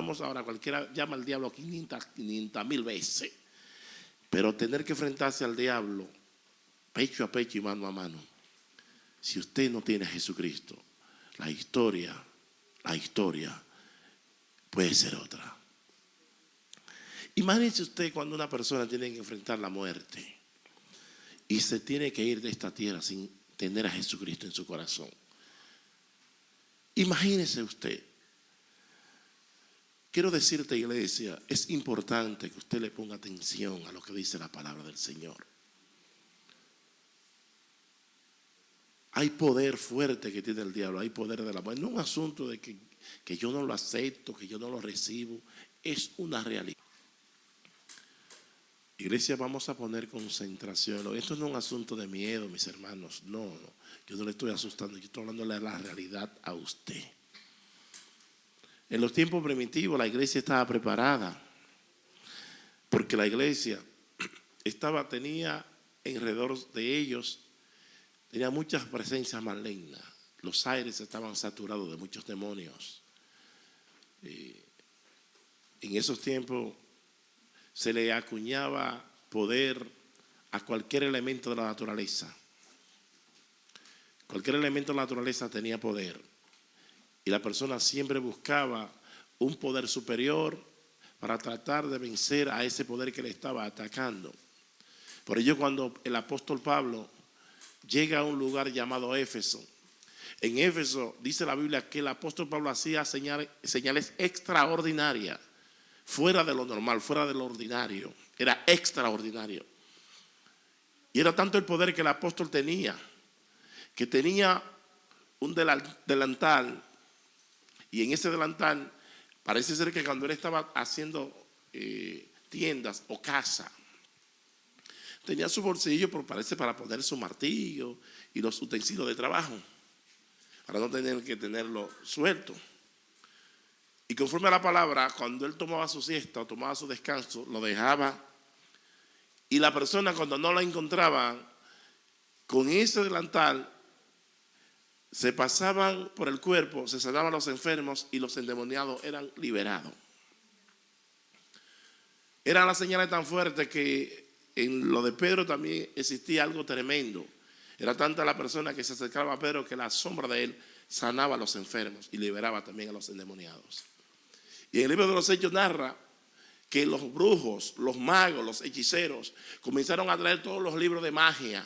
llamamos ahora, cualquiera llama al diablo 500,000 veces. Pero tener que enfrentarse al diablo pecho a pecho y mano a mano, si usted no tiene a Jesucristo, la historia puede ser otra. Imagínese usted cuando una persona tiene que enfrentar la muerte y se tiene que ir de esta tierra sin tener a Jesucristo en su corazón. Imagínese usted. Quiero decirte, iglesia, es importante que usted le ponga atención a lo que dice la palabra del Señor. Hay poder fuerte que tiene el diablo, hay poder de la muerte. No es un asunto de que yo no lo acepto, que yo no lo recibo, es una realidad. Iglesia, vamos a poner concentración. Esto no es un asunto de miedo, mis hermanos. No, yo no le estoy asustando, yo estoy hablando de la realidad a usted. En los tiempos primitivos la iglesia estaba preparada, porque la iglesia tenía alrededor de ellos, tenía muchas presencias malignas. Los aires estaban saturados de muchos demonios. En esos tiempos se le acuñaba poder a cualquier elemento de la naturaleza. Cualquier elemento de la naturaleza tenía poder. Y la persona siempre buscaba un poder superior para tratar de vencer a ese poder que le estaba atacando. Por ello, cuando el apóstol Pablo llega a un lugar llamado Éfeso, en Éfeso dice la Biblia que el apóstol Pablo hacía señales extraordinarias, fuera de lo normal, fuera de lo ordinario. Era extraordinario. Y era tanto el poder que el apóstol tenía, que tenía un delantal. Y en ese delantal parece ser que cuando él estaba haciendo tiendas o casa, tenía su bolsillo, parece, para poner su martillo y los utensilios de trabajo, para no tener que tenerlo suelto. Y conforme a la palabra, cuando él tomaba su siesta o tomaba su descanso, lo dejaba. Y la persona, cuando no la encontraban, con ese delantal se pasaban por el cuerpo, se sanaban los enfermos y los endemoniados eran liberados. Eran las señales tan fuertes que en lo de Pedro también existía algo tremendo. Era tanta la persona que se acercaba a Pedro que la sombra de él sanaba a los enfermos y liberaba también a los endemoniados. Y en el libro de los Hechos narra que los brujos, los magos, los hechiceros comenzaron a traer todos los libros de magia,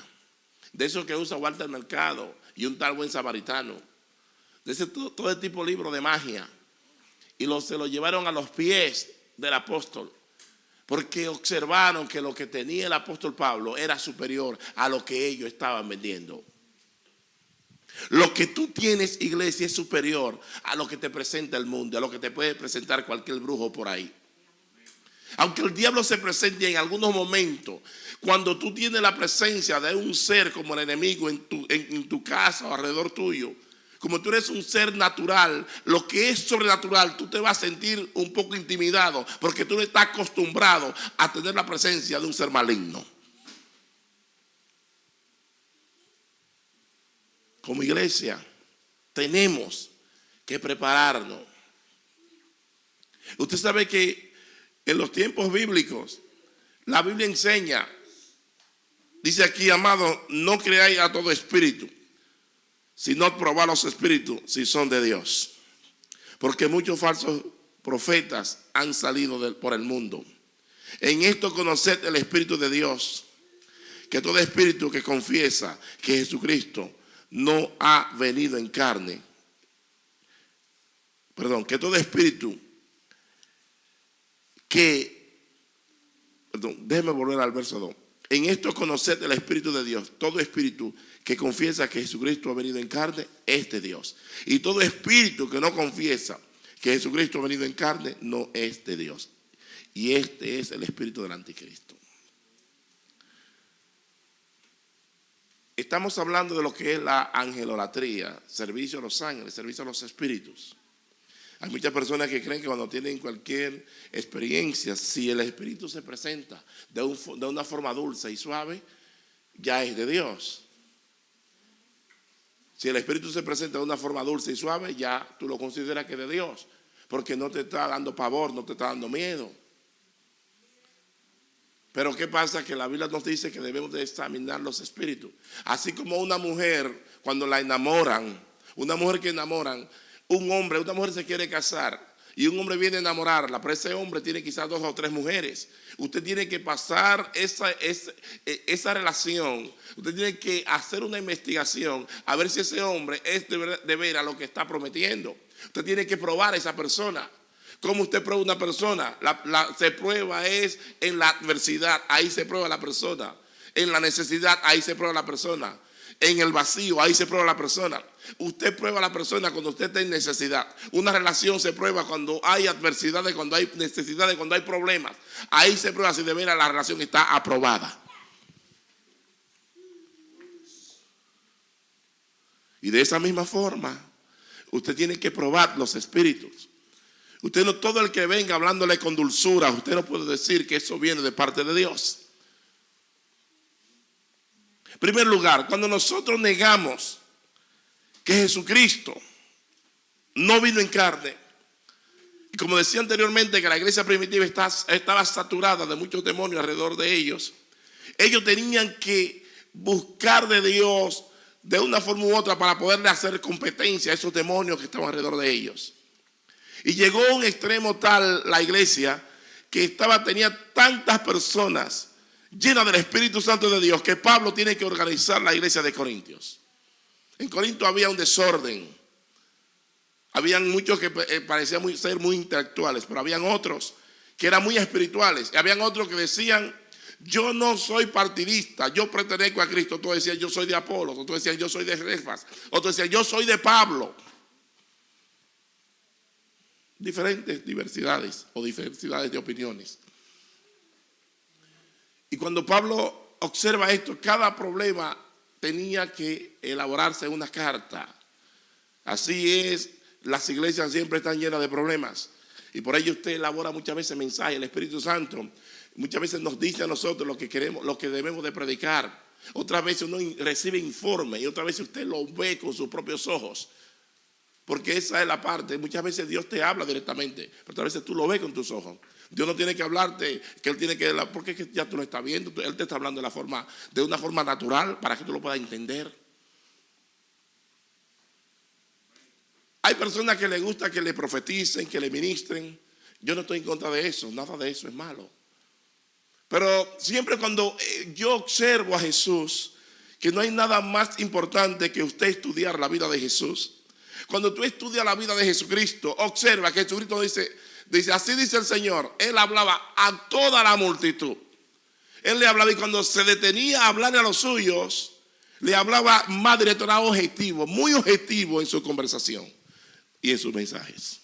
de esos que usa Walter Mercado y un tal buen samaritano, de todo el tipo de libros de magia, y se lo llevaron a los pies del apóstol, porque observaron que lo que tenía el apóstol Pablo era superior a lo que ellos estaban vendiendo. Lo que tú tienes, iglesia, es superior a lo que te presenta el mundo, a lo que te puede presentar cualquier brujo por ahí. Aunque el diablo se presente en algunos momentos, cuando tú tienes la presencia de un ser como el enemigo en tu casa o alrededor tuyo, como tú eres un ser natural, lo que es sobrenatural, tú te vas a sentir un poco intimidado, porque tú no estás acostumbrado a tener la presencia de un ser maligno. Como iglesia, tenemos que prepararnos. Usted sabe que en los tiempos bíblicos, la Biblia enseña, dice aquí, amado, no creáis a todo espíritu, sino probad los espíritus si son de Dios. Porque muchos falsos profetas han salido por el mundo. En esto conoced el Espíritu de Dios, que todo espíritu que confiesa que Jesucristo no ha venido en carne, que todo espíritu déjeme volver al verso 2. En esto conoced el Espíritu de Dios. Todo espíritu que confiesa que Jesucristo ha venido en carne es de Dios. Y todo espíritu que no confiesa que Jesucristo ha venido en carne no es de Dios. Y este es el espíritu del anticristo. Estamos hablando de lo que es la angelolatría, servicio a los ángeles, servicio a los espíritus. Hay muchas personas que creen que cuando tienen cualquier experiencia, si el espíritu se presenta de una forma dulce y suave, ya es de Dios. Si el espíritu se presenta de una forma dulce y suave, ya tú lo consideras que es de Dios. porque no te está dando pavor, no te está dando miedo. Pero ¿qué pasa? Que la Biblia nos dice que debemos de examinar los espíritus. Así como una mujer, cuando la enamoran, una mujer que enamoran, un hombre, una mujer se quiere casar y un hombre viene a enamorarla, pero ese hombre tiene quizás 2 o 3 mujeres. Usted tiene que pasar esa relación, usted tiene que hacer una investigación a ver si ese hombre es de veras lo que está prometiendo. Usted tiene que probar a esa persona. ¿Cómo usted prueba una persona? Se prueba es en la adversidad, ahí se prueba la persona. En la necesidad, ahí se prueba la persona. En el vacío, ahí se prueba la persona. Usted prueba a la persona cuando usted está en necesidad. Una relación se prueba cuando hay adversidades, cuando hay necesidades, cuando hay problemas. Ahí se prueba si de veras la relación está aprobada. Y de esa misma forma, usted tiene que probar los espíritus. Usted no, todo el que venga hablándole con dulzura, usted no puede decir que eso viene de parte de Dios. En primer lugar, cuando nosotros negamos que Jesucristo no vino en carne, y como decía anteriormente que la iglesia primitiva estaba saturada de muchos demonios alrededor de ellos, ellos tenían que buscar de Dios de una forma u otra para poderle hacer competencia a esos demonios que estaban alrededor de ellos. Y llegó a un extremo tal la iglesia que tenía tantas personas llenas del Espíritu Santo de Dios que Pablo tiene que organizar la iglesia de Corintios. En Corinto había un desorden. Habían muchos que parecían ser muy intelectuales, pero habían otros que eran muy espirituales. Y habían otros que decían, yo no soy partidista, yo pertenezco a Cristo. Otros decían, yo soy de Apolo. Otros decían, yo soy de Cefas. Otros decían, yo soy de Pablo. Diferentes diversidades o diversidades de opiniones. Y cuando Pablo observa esto, cada problema tenía que elaborarse una carta. Así es, las iglesias siempre están llenas de problemas. Y por ello usted elabora muchas veces mensajes. El Espíritu Santo muchas veces nos dice a nosotros lo que queremos, lo que debemos de predicar. Otras veces uno recibe informe y otras veces usted lo ve con sus propios ojos. Porque esa es la parte. Muchas veces Dios te habla directamente, pero otras veces tú lo ves con tus ojos. Dios no tiene que hablarte, que Él tiene que hablar, porque es que ya tú lo estás viendo. Él te está hablando de una forma natural para que tú lo puedas entender. Hay personas que les gusta que le profeticen, que le ministren. Yo no estoy en contra de eso, nada de eso es malo. Pero siempre cuando yo observo a Jesús, que no hay nada más importante que usted estudiar la vida de Jesús. Cuando tú estudias la vida de Jesucristo, observa que Jesucristo dice, así dice el Señor. Él hablaba a toda la multitud. Él le hablaba y cuando se detenía a hablarle a los suyos, le hablaba más directo, era objetivo, muy objetivo en su conversación y en sus mensajes.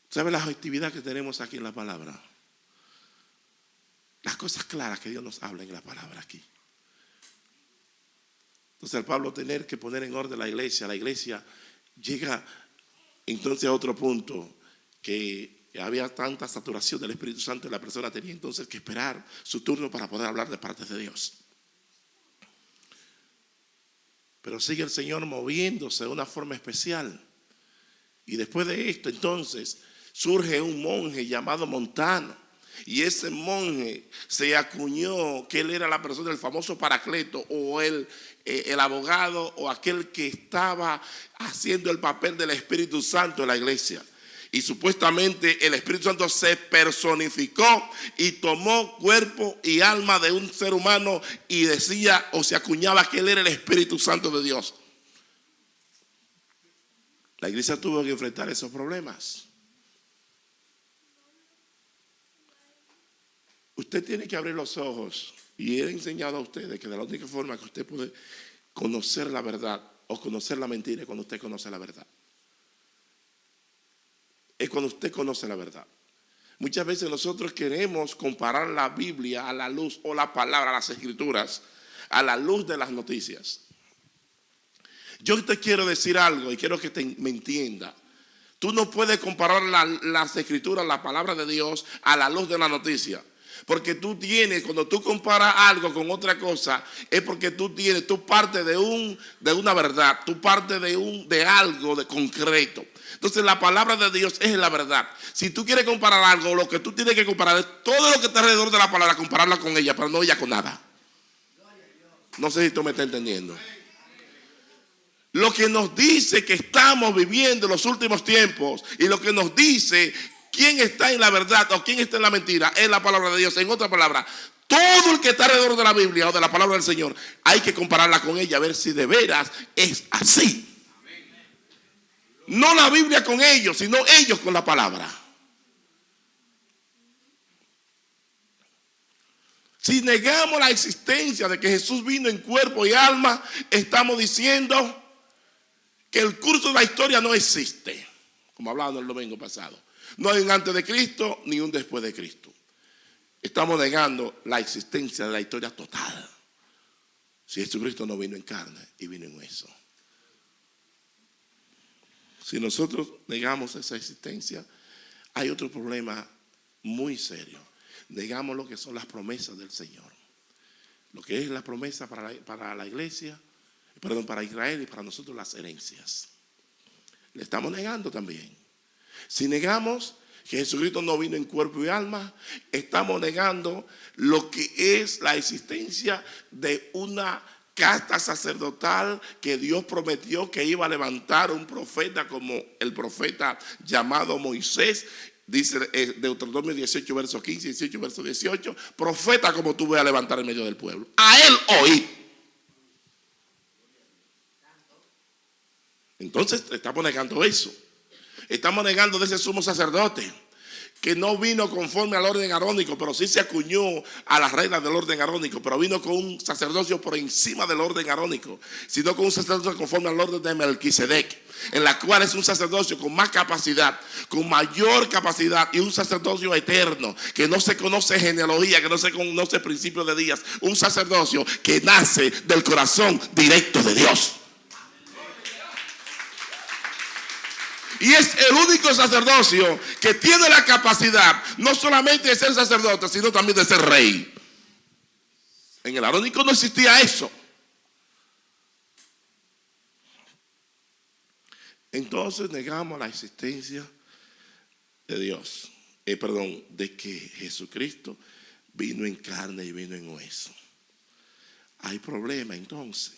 ¿Sabe la objetividad que tenemos aquí en la palabra? Las cosas claras que Dios nos habla en la palabra aquí. Entonces al Pablo tener que poner en orden la iglesia llega entonces a otro punto, que había tanta saturación del Espíritu Santo y la persona tenía entonces que esperar su turno para poder hablar de parte de Dios. Pero sigue el Señor moviéndose de una forma especial. Y después de esto entonces surge un monje llamado Montano. Y ese monje se acuñó que él era la persona del famoso Paracleto, o el abogado, o aquel que estaba haciendo el papel del Espíritu Santo en la iglesia. Y supuestamente el Espíritu Santo se personificó y tomó cuerpo y alma de un ser humano y decía o se acuñaba que él era el Espíritu Santo de Dios. La iglesia tuvo que enfrentar esos problemas. Usted tiene que abrir los ojos, y he enseñado a ustedes que de la única forma que usted puede conocer la verdad o conocer la mentira es cuando usted conoce la verdad. Es cuando usted conoce la verdad. Muchas veces nosotros queremos comparar la Biblia a la luz, o la palabra, las escrituras, a la luz de las noticias. Yo te quiero decir algo y quiero que me entienda. Tú no puedes comparar las escrituras, la palabra de Dios, a la luz de la noticia. Porque tú tienes, cuando tú comparas algo con otra cosa, es porque tú parte de una verdad, tú parte de algo de concreto. Entonces la palabra de Dios es la verdad. Si tú quieres comparar algo, lo que tú tienes que comparar es todo lo que está alrededor de la palabra, compararla con ella, pero no ella con nada. No sé si tú me estás entendiendo. Lo que nos dice que estamos viviendo en los últimos tiempos y lo que nos dice quién está en la verdad o quién está en la mentira es la palabra de Dios. En otra palabra, todo el que está alrededor de la Biblia o de la palabra del Señor hay que compararla con ella a ver si de veras es así. No la Biblia con ellos, sino ellos con la palabra. Si negamos la existencia de que Jesús vino en cuerpo y alma, estamos diciendo que el curso de la historia no existe, como hablábamos el domingo pasado. No hay un antes de Cristo ni un después de Cristo. Estamos negando la existencia de la historia total. Si Jesucristo no vino en carne y vino en hueso. Si nosotros negamos esa existencia, hay otro problema muy serio. Negamos lo que son las promesas del Señor. Lo que es la promesa para la iglesia, para Israel y para nosotros las herencias. Le estamos negando también. Si negamos que Jesucristo no vino en cuerpo y alma, estamos negando lo que es la existencia de una casta sacerdotal que Dios prometió que iba a levantar un profeta como el profeta llamado Moisés. Dice Deuteronomio 18, verso 15, 18, verso 18, profeta como tú voy a levantar en medio del pueblo. A él oí. Entonces estamos negando eso. Estamos negando de ese sumo sacerdote que no vino conforme al orden arónico, pero sí se acuñó a las reglas del orden arónico, pero vino con un sacerdocio por encima del orden arónico, sino con un sacerdocio conforme al orden de Melquisedec, en la cual es un sacerdocio con más capacidad, con mayor capacidad, y un sacerdocio eterno, que no se conoce genealogía, que no se conoce principio de días, un sacerdocio que nace del corazón directo de Dios. Y es el único sacerdocio que tiene la capacidad no solamente de ser sacerdote, sino también de ser rey. En el arónico no existía eso. Entonces negamos la existencia de Dios. De que Jesucristo vino en carne y vino en hueso. Hay problema entonces.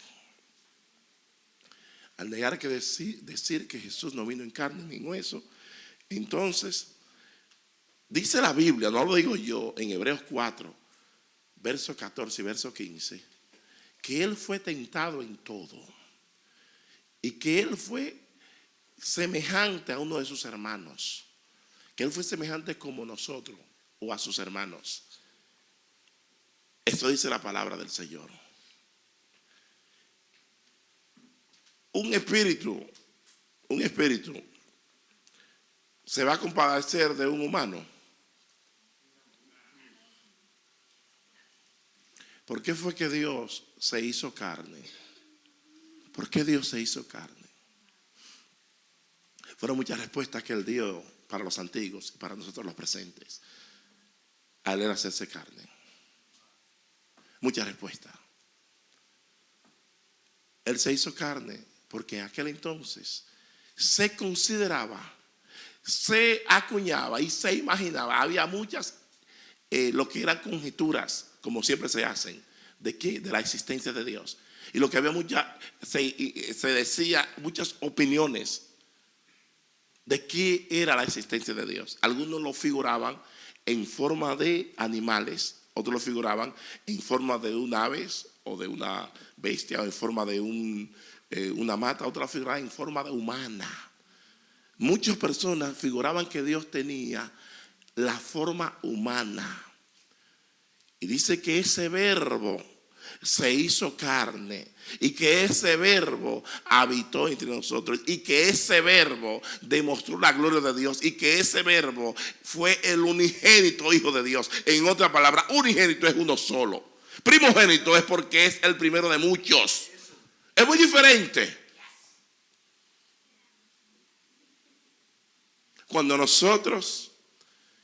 Al negar que decir que Jesús no vino en carne ni en hueso, entonces dice la Biblia, no lo digo yo, en Hebreos 4, verso 14 y verso 15, que Él fue tentado en todo y que Él fue semejante a uno de sus hermanos, que Él fue semejante como nosotros o a sus hermanos. Esto dice la palabra del Señor. Un espíritu se va a compadecer de un humano. ¿Por qué fue que Dios se hizo carne? ¿Por qué Dios se hizo carne? Fueron muchas respuestas que Él dio para los antiguos y para nosotros los presentes. Al Él hacerse carne. Muchas respuestas. Él se hizo carne porque en aquel entonces se consideraba, se acuñaba y se imaginaba. Había muchas, lo que eran conjeturas, como siempre se hacen, de la existencia de Dios. Y lo que había se decía muchas opiniones de qué era la existencia de Dios. Algunos lo figuraban en forma de animales, otros lo figuraban en forma de un aves o de una bestia, o en forma de una mata, otra figuraba en forma de humana. Muchas personas figuraban que Dios tenía la forma humana. Y dice que ese verbo se hizo carne y que ese verbo habitó entre nosotros y que ese verbo demostró la gloria de Dios y que ese verbo fue el unigénito Hijo de Dios. En otra palabra, unigénito es uno solo. Primogénito es porque es el primero de muchos. Es muy diferente. Cuando nosotros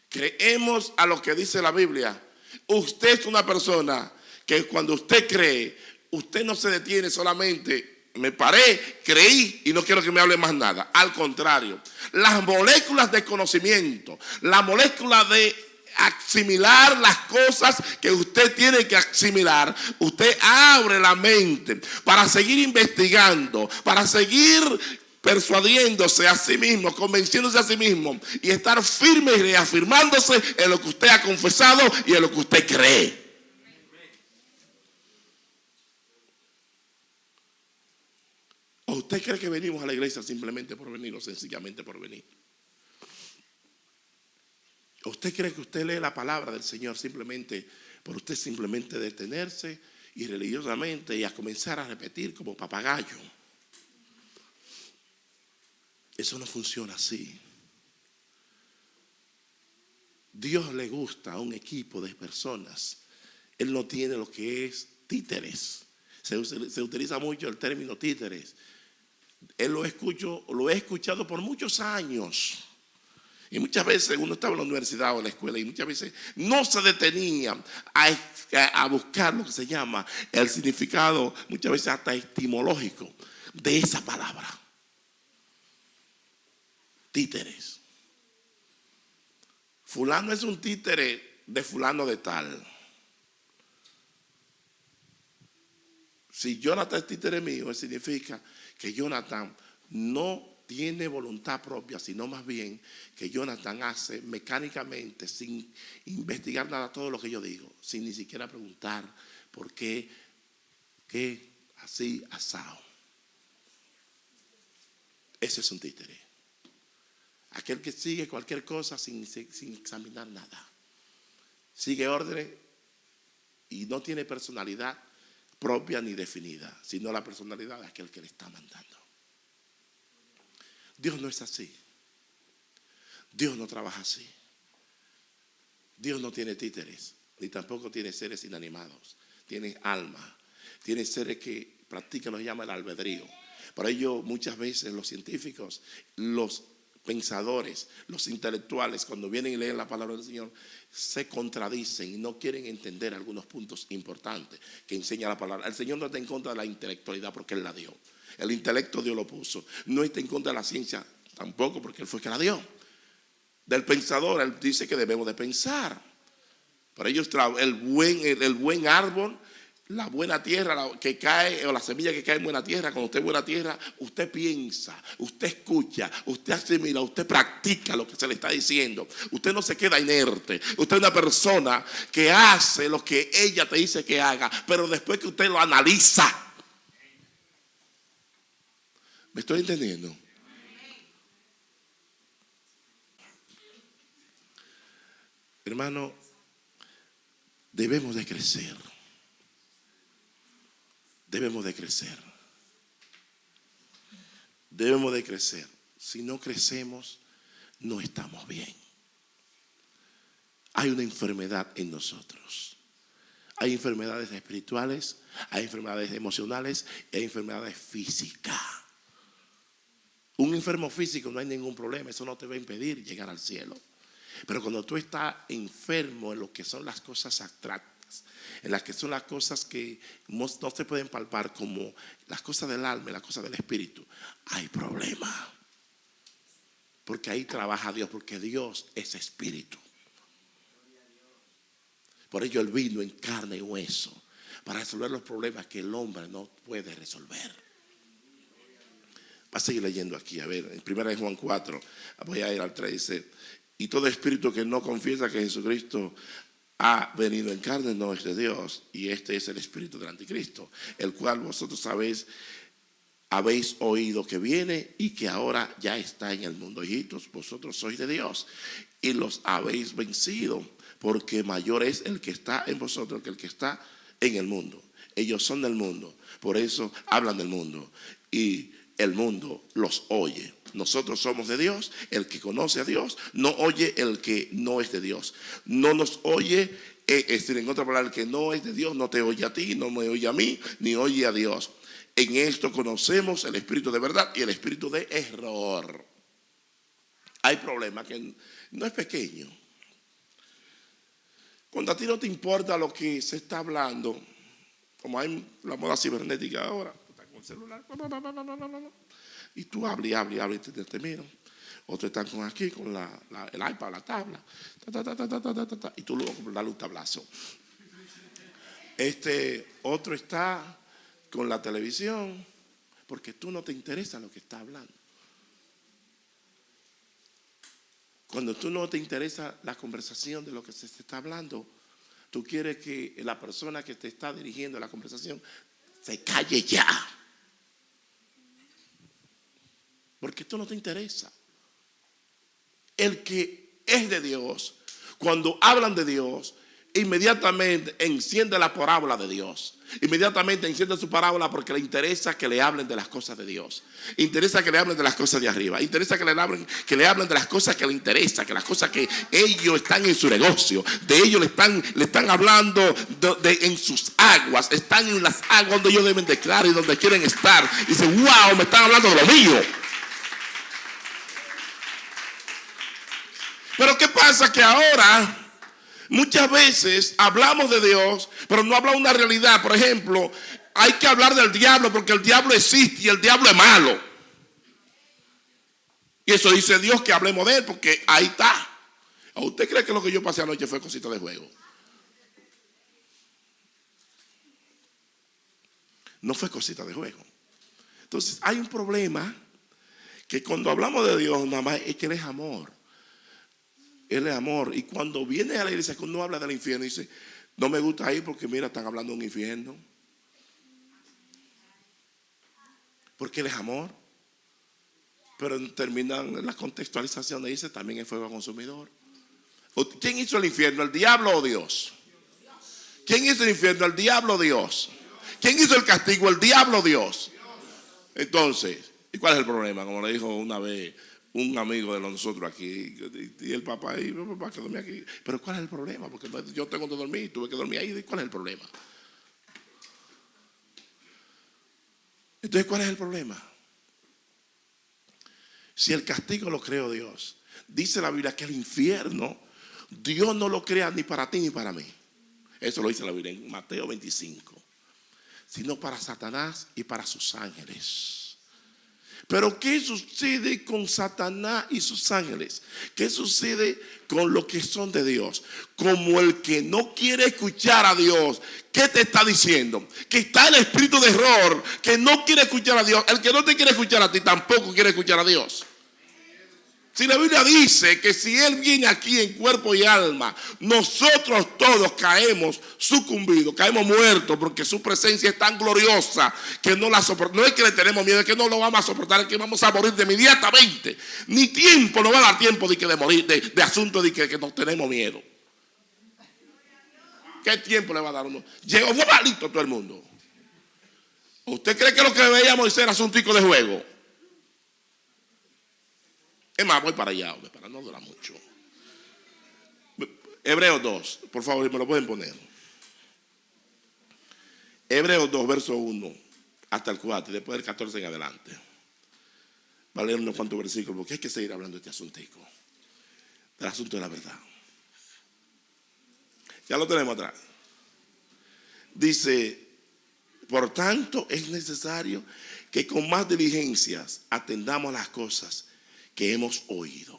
creemos a lo que dice la Biblia, Usted es una persona que cuando usted cree, usted no se detiene solamente, me paré, creí y no quiero que me hable más nada. Al contrario, las moléculas de conocimiento, la molécula de asimilar las cosas que usted tiene que asimilar, usted abre la mente para seguir investigando, para seguir persuadiéndose a sí mismo, convenciéndose a sí mismo y estar firme y reafirmándose en lo que usted ha confesado y en lo que usted cree. ¿O usted cree que venimos a la iglesia simplemente por venir o sencillamente por venir? ¿O usted cree que usted lee la palabra del Señor simplemente por usted simplemente detenerse y religiosamente y a comenzar a repetir como papagayo? Eso no funciona así. Dios le gusta a un equipo de personas. Él no tiene lo que es títeres. Se utiliza mucho el término títeres. Él lo he escuchado por muchos años. Y muchas veces uno estaba en la universidad o en la escuela y muchas veces no se detenía a buscar lo que se llama el significado, muchas veces hasta etimológico de esa palabra. Títeres. Fulano es un títere de fulano de tal. Si Jonathan es títere mío, significa que Jonathan no tiene voluntad propia, sino más bien que Jonathan hace mecánicamente, sin investigar nada, todo lo que yo digo, sin ni siquiera preguntar por qué, así, asado. Ese es un títere. Aquel que sigue cualquier cosa sin examinar nada. Sigue órdenes y no tiene personalidad propia ni definida, sino la personalidad de aquel que le está mandando. Dios no es así. Dios no trabaja así. Dios no tiene títeres, ni tampoco tiene seres inanimados. Tiene alma. Tiene seres que practican lo que llama el albedrío. Por ello, muchas veces los científicos, los pensadores, los intelectuales, cuando vienen y leen la palabra del Señor, se contradicen y no quieren entender algunos puntos importantes que enseña la palabra. El Señor no está en contra de la intelectualidad porque Él la dio. El intelecto Dios lo puso. No está en contra de la ciencia tampoco porque Él fue el que la dio. Del pensador, Él dice que debemos de pensar. Por ello, el buen árbol, la buena tierra que cae, o la semilla que cae en buena tierra, cuando usted es buena tierra, usted piensa, usted escucha, usted asimila, usted practica lo que se le está diciendo. Usted no se queda inerte. Usted es una persona que hace lo que ella te dice que haga, pero después que usted lo analiza. ¿Me estoy entendiendo? Hermano, debemos de crecer. Debemos de crecer. Debemos de crecer. Si no crecemos, no estamos bien. Hay una enfermedad en nosotros. Hay enfermedades espirituales, hay enfermedades emocionales y hay enfermedades físicas. Un enfermo físico no hay ningún problema, eso no te va a impedir llegar al cielo. Pero cuando tú estás enfermo en lo que son las cosas abstractas, en las que son las cosas que no se pueden palpar, como las cosas del alma y las cosas del espíritu, hay problema. Porque ahí trabaja Dios, porque Dios es espíritu. Por ello Él vino en carne y hueso para resolver los problemas que el hombre no puede resolver. Va a seguir leyendo aquí, a ver, en 1 Juan 4, voy a ir al 3, dice: y todo espíritu que no confiesa que Jesucristo ha venido en carne no es de Dios, y este es el espíritu del anticristo, el cual vosotros habéis oído que viene y que ahora ya está en el mundo. Hijitos, vosotros sois de Dios y los habéis vencido, porque mayor es el que está en vosotros que el que está en el mundo. Ellos son del mundo, por eso hablan del mundo y el mundo los oye. Nosotros somos de Dios. El que conoce a Dios no oye el que no es de Dios. No nos oye, es decir, en otra palabra, el que no es de Dios no te oye a ti, no me oye a mí, ni oye a Dios. En esto conocemos el espíritu de verdad y el espíritu de error. Hay problema que no es pequeño. Cuando a ti no te importa lo que se está hablando, como hay la moda cibernética ahora, estás con el celular, y tú hablas y hablas y hablas y te miran. Otros están con aquí, con el iPad, la tabla, y tú luego darle un tablazo. Otro está con la televisión, porque tú no te interesa lo que está hablando. Cuando tú no te interesa la conversación de lo que se está hablando, tú quieres que la persona que te está dirigiendo la conversación se calle ya. Porque esto no te interesa. El que es de Dios, cuando hablan de Dios, inmediatamente enciende la parábola de Dios. Inmediatamente enciende su parábola porque le interesa que le hablen de las cosas de Dios. Interesa que le hablen de las cosas de arriba. Interesa que le hablen de las cosas que le interesan, que las cosas que ellos están en su negocio. De ellos le están hablando en sus aguas. Están en las aguas donde ellos deben de estar y donde quieren estar. Y dicen, wow, me están hablando de lo mío. Pero ¿qué pasa? Que ahora muchas veces hablamos de Dios, pero no hablamos de una realidad. Por ejemplo, hay que hablar del diablo porque el diablo existe y el diablo es malo. Y eso dice Dios, que hablemos de él porque ahí está. ¿A usted cree que lo que yo pasé anoche fue cosita de juego? No fue cosita de juego. Entonces hay un problema, que cuando hablamos de Dios nada más es que Él es amor. Él es amor. Y cuando viene a la iglesia, cuando uno habla del infierno, dice, no me gusta ir porque mira, están hablando de un infierno. Porque Él es amor. Pero terminan la contextualización y dice, también es fuego consumidor. ¿Quién hizo el infierno? ¿El diablo o Dios? ¿Quién hizo el infierno? ¿El diablo o Dios? ¿Quién hizo el castigo? ¿El diablo o Dios? Entonces, ¿y cuál es el problema? Como le dijo una vez un amigo de nosotros aquí, y el papá ahí, papá, que dormía aquí. Pero ¿cuál es el problema? Porque yo tengo que dormir, tuve que dormir ahí. ¿Cuál es el problema? Entonces, ¿cuál es el problema? Si el castigo lo creó Dios, dice la Biblia que el infierno, Dios no lo crea ni para ti ni para mí. Eso lo dice la Biblia en Mateo 25. Sino para Satanás y para sus ángeles. Pero ¿qué sucede con Satanás y sus ángeles? ¿Qué sucede con los que son de Dios? Como el que no quiere escuchar a Dios. ¿Qué te está diciendo? Que está el espíritu de error, que no quiere escuchar a Dios. El que no te quiere escuchar a ti tampoco quiere escuchar a Dios. Si la Biblia dice que si Él viene aquí en cuerpo y alma, nosotros todos caemos sucumbidos, caemos muertos, porque su presencia es tan gloriosa que no la soportamos. No es que le tenemos miedo, es que no lo vamos a soportar, es que vamos a morir de inmediatamente. Ni tiempo nos va a dar tiempo de morir, de asunto de que nos tenemos miedo. ¿Qué tiempo le va a dar uno? Llegó malito todo el mundo. ¿Usted cree que lo que veía Moisés era asuntico de juego? Es más, voy para allá, para no durar mucho. Hebreos 2, por favor, me lo pueden poner. Hebreos 2, verso 1 hasta el 4, y después del 14 en adelante. Va a leer unos cuantos versículos, porque hay que seguir hablando de este asuntico, del asunto de la verdad. Ya lo tenemos atrás. Dice, por tanto, es necesario que con más diligencias atendamos las cosas que hemos oído.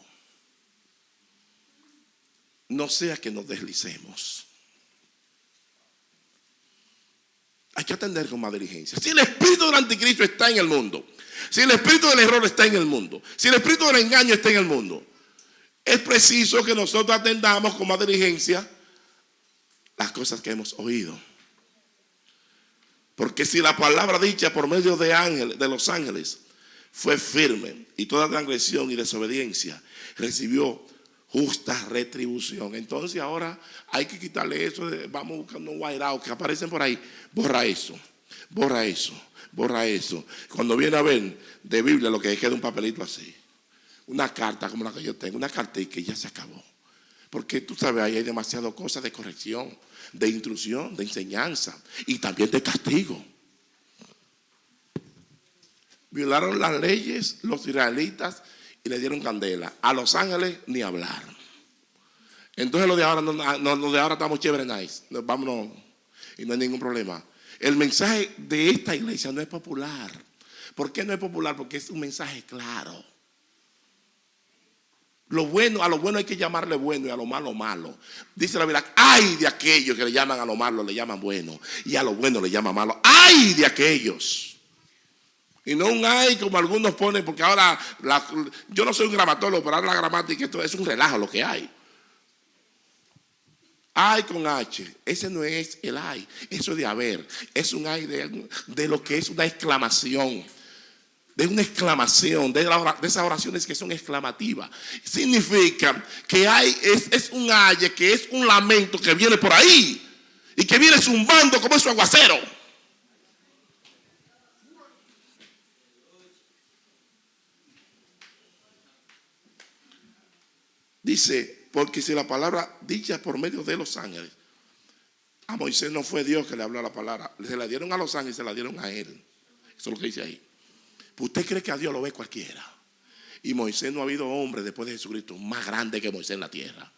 No sea que nos deslicemos. Hay que atender con más diligencia. Si el espíritu del anticristo está en el mundo, si el espíritu del error está en el mundo, si el espíritu del engaño está en el mundo, es preciso que nosotros atendamos con más diligencia las cosas que hemos oído. Porque si la palabra dicha por medio de los ángeles fue firme, y toda transgresión y desobediencia recibió justa retribución, entonces ahora hay que quitarle eso. Vamos buscando un whiteout que aparecen por ahí. Borra eso. Cuando viene a ver de Biblia, lo que queda un papelito así, una carta como la que yo tengo, una carta y que ya se acabó. Porque tú sabes, ahí hay demasiadas cosas de corrección, de instrucción, de enseñanza y también de castigo. Violaron las leyes los israelitas y le dieron candela. A los ángeles ni hablar. Entonces lo de ahora, lo de ahora estamos chévere, nice. Vámonos y no hay ningún problema. El mensaje de esta iglesia no es popular. ¿Por qué no es popular? Porque es un mensaje claro. Lo bueno, a lo bueno hay que llamarle bueno y a lo malo, malo. Dice la Biblia, ay de aquellos que le llaman a lo malo, le llaman bueno. Y a lo bueno le llaman malo. Ay de aquellos. Y no un ay como algunos ponen, porque ahora, yo no soy un gramatólogo, pero ahora la gramática esto es un relajo lo que hay. Ay con H, ese no es el ay, eso es de haber. Es un ay de lo que es una exclamación. De una exclamación, de esas oraciones que son exclamativas. Significa que hay, es un aye, que es un lamento que viene por ahí y que viene zumbando como ese aguacero. Dice, porque si la palabra dicha por medio de los ángeles, a Moisés no fue Dios que le habló la palabra, se la dieron a los ángeles, se la dieron a él. Eso es lo que dice ahí. ¿Usted cree que a Dios lo ve cualquiera? Y Moisés, no ha habido hombre después de Jesucristo más grande que Moisés en la tierra.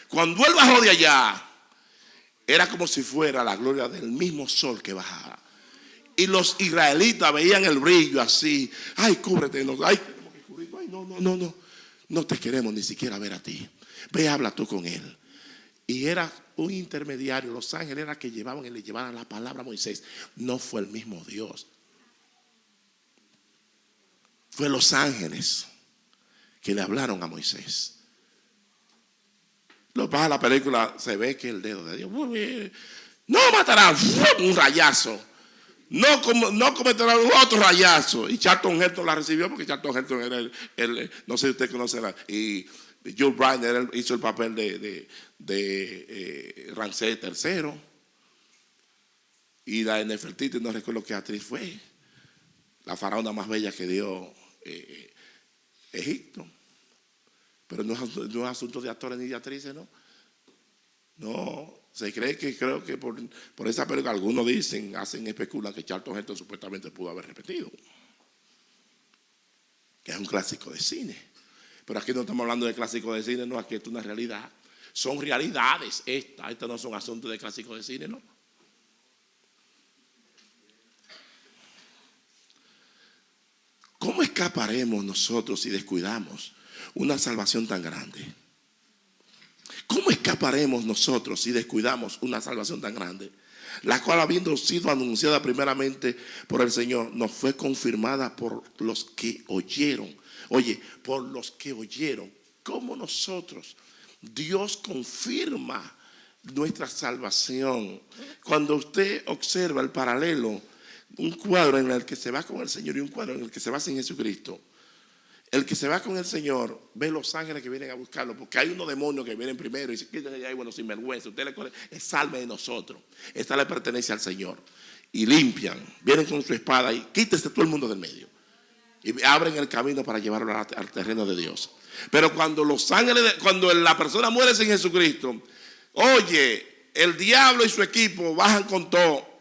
Cuando él bajó de allá, era como si fuera la gloria del mismo sol que bajaba. Y los israelitas veían el brillo así. Ay, cúbrete. Ay, tenemos que cubrirlo. Ay, no. No te queremos ni siquiera ver a ti. Ve, habla tú con él. Y era un intermediario. Los ángeles eran que llevaban y le llevaban la palabra a Moisés. No fue el mismo Dios. Fue los ángeles que le hablaron a Moisés. Lo que pasa en la película, se ve que el dedo de Dios, no matará, un rayazo. No cometerá otro rayazo. Y Charlton Heston la recibió porque Charlton Heston era no sé si usted conoce, y Joe Bryan hizo el papel de Ramsés III. Y la de Nefertiti, no recuerdo qué actriz fue, la faraona más bella que dio Egipto. Pero no es asunto de actores ni de actrices, ¿no? No, se cree que, creo que por esa película, algunos dicen, especulan que Charlton Heston supuestamente pudo haber repetido, que es un clásico de cine. Pero aquí no estamos hablando de clásico de cine, no, aquí esto es una realidad. Son realidades estas no son asuntos de clásico de cine, ¿no? ¿Cómo escaparemos nosotros si descuidamos una salvación tan grande? ¿Cómo escaparemos nosotros si descuidamos una salvación tan grande? La cual, habiendo sido anunciada primeramente por el Señor, nos fue confirmada por los que oyeron. Oye, por los que oyeron. ¿Cómo nosotros? Dios confirma nuestra salvación. Cuando usted observa el paralelo, un cuadro en el que se va con el Señor y un cuadro en el que se va sin Jesucristo. El que se va con el Señor ve los ángeles que vienen a buscarlo, porque hay unos demonios que vienen primero y se quitan allá y bueno, sin vergüenza. Usted le coge, es salve de nosotros. Esta le pertenece al Señor. Y limpian, vienen con su espada y quítese todo el mundo del medio. Y abren el camino para llevarlo al terreno de Dios. Pero cuando los ángeles, cuando la persona muere sin Jesucristo, oye, el diablo y su equipo bajan con todo.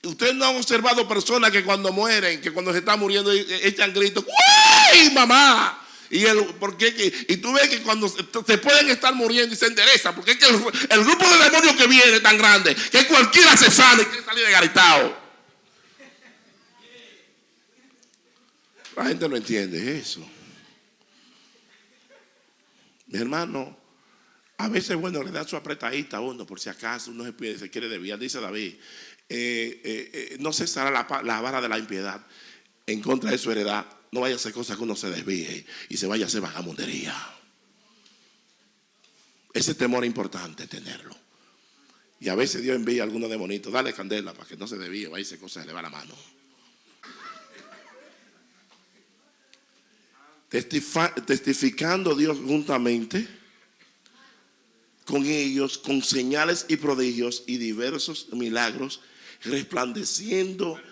Ustedes no han observado personas que cuando mueren, que cuando se están muriendo echan gritos, ¡uy, mamá! Y tú ves que cuando se pueden estar muriendo y se enderezan, porque es que el grupo de demonios que viene es tan grande que cualquiera se sale y quiere salir de garitao. La gente no entiende eso. Mi hermano, a veces bueno le dan su apretadita a uno por si acaso uno se quiere desviar. Dice David, no cesará la vara de la impiedad en contra de su heredad. No vaya a hacer cosas que uno se desvíe y se vaya a hacer vagamundería. Ese temor es importante tenerlo. Y a veces Dios envía a algunos demonitos, dale candela para que no se desvíe, vaya a hacer cosas, le va la mano. Testificando Dios juntamente con ellos, con señales y prodigios y diversos milagros, repartiendo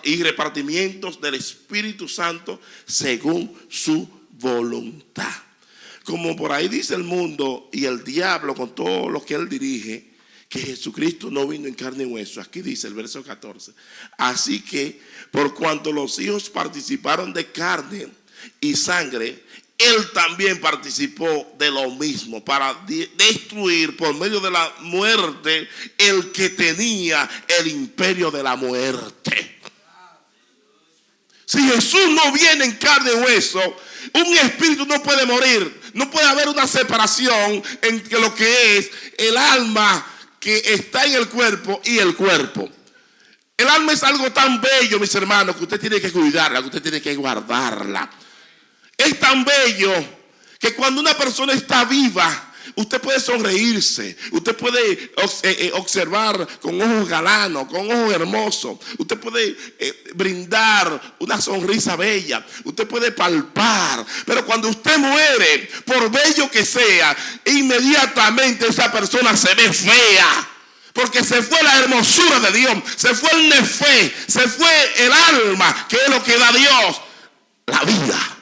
y repartimientos del Espíritu Santo según su voluntad. Como por ahí dice el mundo y el diablo con todo lo que él dirige, que Jesucristo no vino en carne y hueso. Aquí dice el verso 14. Así que por cuanto los hijos participaron de carne y sangre, Él también participó de lo mismo para destruir por medio de la muerte el que tenía el imperio de la muerte. Si Jesús no viene en carne y hueso, un espíritu no puede morir. No puede haber una separación entre lo que es el alma que está en el cuerpo y el cuerpo. El alma es algo tan bello, mis hermanos, que usted tiene que cuidarla, que usted tiene que guardarla. Es tan bello que cuando una persona está viva, usted puede sonreírse, usted puede observar con ojos galanos, con ojos hermosos, usted puede brindar una sonrisa bella, usted puede palpar, pero cuando usted muere, por bello que sea, inmediatamente esa persona se ve fea. Porque se fue la hermosura de Dios, se fue el nefé, se fue el alma, que es lo que da Dios, la vida.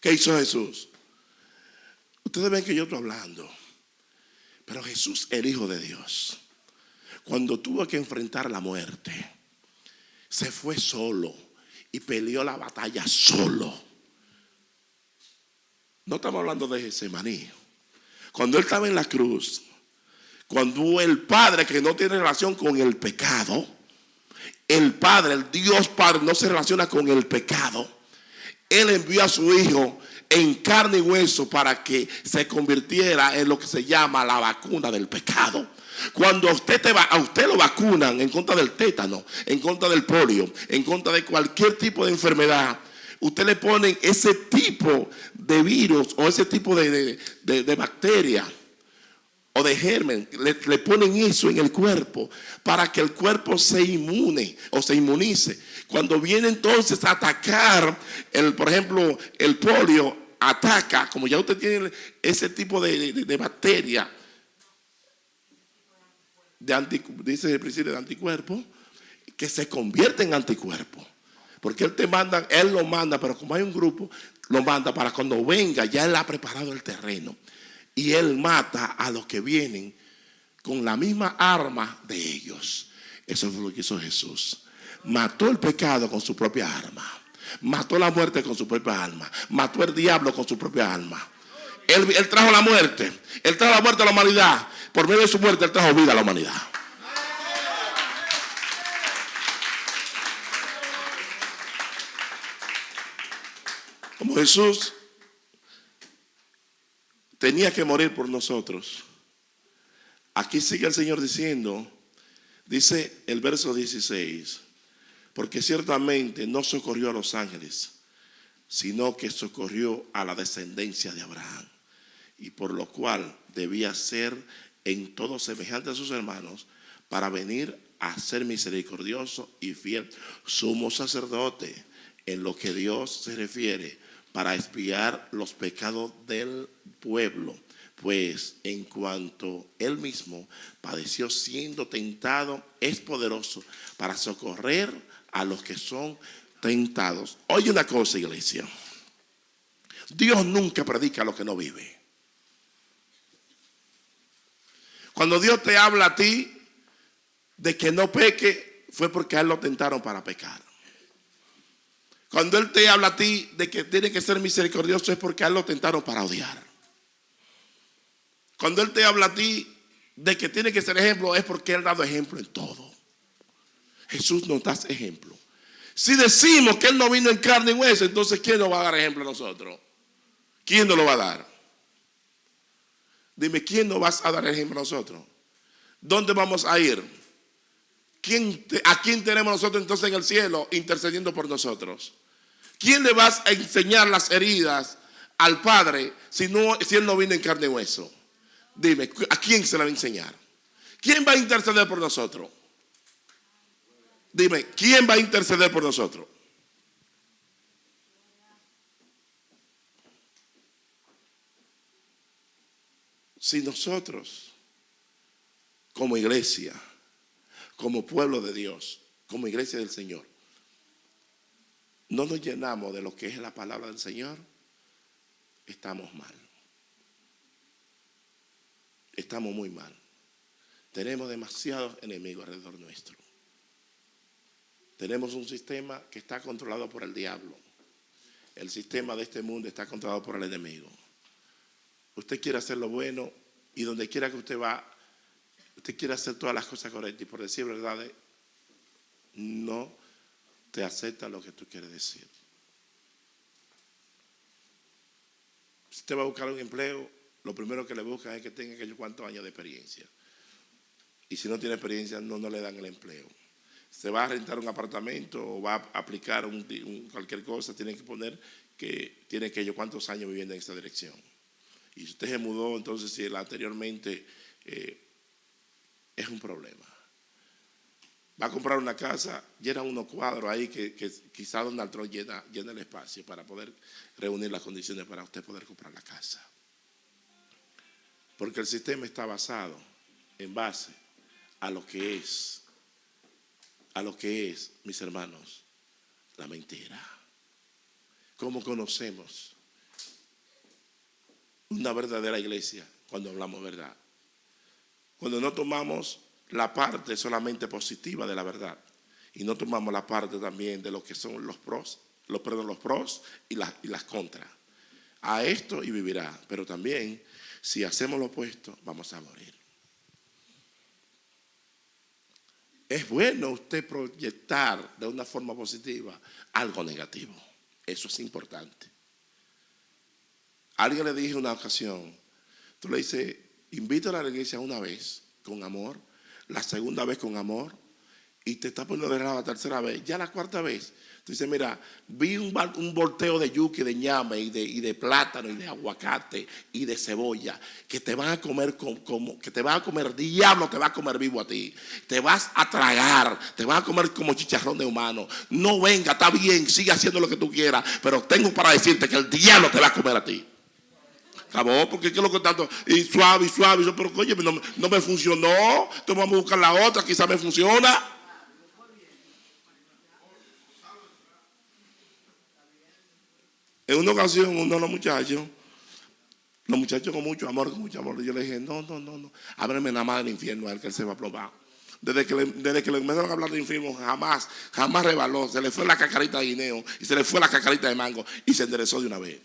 ¿Qué hizo Jesús? Ustedes ven que yo estoy hablando, pero Jesús, el Hijo de Dios, cuando tuvo que enfrentar la muerte, se fue solo y peleó la batalla solo. No estamos hablando de Getsemaní. Cuando Él estaba en la cruz, cuando el Padre, que no tiene relación con el pecado, el Padre, el Dios Padre, no se relaciona con el pecado. Él envió a su Hijo en carne y hueso para que se convirtiera en lo que se llama la vacuna del pecado. Cuando a usted lo vacunan en contra del tétano, en contra del polio, en contra de cualquier tipo de enfermedad, usted le ponen ese tipo de virus o ese tipo de bacteria o de germen, le ponen eso en el cuerpo para que el cuerpo se inmune o se inmunice. Cuando viene entonces a atacar, por ejemplo, el polio ataca, como ya usted tiene ese tipo de bacteria, dice el principio de anticuerpo, que se convierte en anticuerpo. Porque Él lo manda, pero como hay un grupo, lo manda para cuando venga, ya Él ha preparado el terreno. Y Él mata a los que vienen con la misma arma de ellos. Eso fue lo que hizo Jesús. Mató el pecado con su propia arma. Mató la muerte con su propia alma. Mató el diablo con su propia alma. Él trajo la muerte. Él trajo la muerte a la humanidad. Por medio de su muerte, Él trajo vida a la humanidad. Como Jesús tenía que morir por nosotros, aquí sigue el Señor diciendo, dice el verso 16, porque ciertamente no socorrió a los ángeles, sino que socorrió a la descendencia de Abraham, y por lo cual debía ser en todo semejante a sus hermanos, para venir a ser misericordioso y fiel sumo sacerdote en lo que Dios se refiere, para expiar los pecados del pueblo, pues en cuanto Él mismo padeció siendo tentado, es poderoso para socorrer a los que son tentados. Oye una cosa, iglesia, Dios nunca predica a lo que no vive. Cuando Dios te habla a ti de que no peque, fue porque a Él lo tentaron para pecar. Cuando Él te habla a ti de que tiene que ser misericordioso, es porque a Él lo tentaron para odiar. Cuando Él te habla a ti de que tiene que ser ejemplo, es porque Él ha dado ejemplo en todo. Jesús nos da ejemplo. Si decimos que Él no vino en carne y hueso, entonces ¿quién nos va a dar ejemplo a nosotros? ¿Quién nos lo va a dar? Dime, ¿quién nos va a dar ejemplo a nosotros? ¿Dónde vamos a ir? ¿A quién tenemos nosotros entonces en el cielo intercediendo por nosotros? ¿Quién le vas a enseñar las heridas al Padre si Él no vino en carne y hueso? Dime, ¿a quién se la va a enseñar? ¿Quién va a interceder por nosotros? Dime, ¿quién va a interceder por nosotros? Si nosotros, como iglesia, como pueblo de Dios, como iglesia del Señor, no nos llenamos de lo que es la palabra del Señor, estamos mal. Estamos muy mal. Tenemos demasiados enemigos alrededor nuestro. Tenemos un sistema que está controlado por el diablo. El sistema de este mundo está controlado por el enemigo. Usted quiere hacer lo bueno y donde quiera que usted va, usted quiere hacer todas las cosas correctas y por decir verdades, no te acepta lo que tú quieres decir. Si usted va a buscar un empleo, lo primero que le buscan es que tenga aquellos cuantos años de experiencia. Y si no tiene experiencia, no le dan el empleo. Se va a rentar un apartamento o va a aplicar cualquier cosa, tiene que poner que tiene aquellos cuantos años viviendo en esa dirección. Y si usted se mudó, entonces si él anteriormente es un problema. Va a comprar una casa, llena unos cuadros ahí que quizá Donald Trump llena el espacio para poder reunir las condiciones para usted poder comprar la casa. Porque el sistema está basado en base a lo que es, mis hermanos, la mentira. ¿Cómo conocemos una verdadera iglesia? Cuando hablamos verdad. Cuando no tomamos la parte solamente positiva de la verdad y no tomamos la parte también de lo que son los pros y las contras. A esto y vivirá, pero también si hacemos lo opuesto vamos a morir. Es bueno usted proyectar de una forma positiva algo negativo. Eso es importante. Alguien le dije una ocasión, tú le dices, invítala a la iglesia una vez con amor, la segunda vez con amor, y te está poniendo de la tercera vez, ya la cuarta vez. Tú dices, mira, vi un volteo de yuca, de ñame, y de plátano, y de aguacate, y de cebolla, que te van a comer diablo te va a comer vivo a ti. Te vas a tragar, te vas a comer como chicharrón de humano. No venga, está bien, sigue haciendo lo que tú quieras, pero tengo para decirte que el diablo te va a comer a ti. Acabó, porque ¿qué es lo que tanto? Y suave, pero oye, no me funcionó, entonces vamos a buscar la otra, quizás me funciona. En una ocasión, uno de los muchachos con mucho amor, yo le dije, no, ábreme nada más del infierno a él que él se va a probar. Desde que le empezaron a hablar del infierno, jamás rebaló, se le fue la cacarita de guineo y se le fue la cacarita de mango y se enderezó de una vez.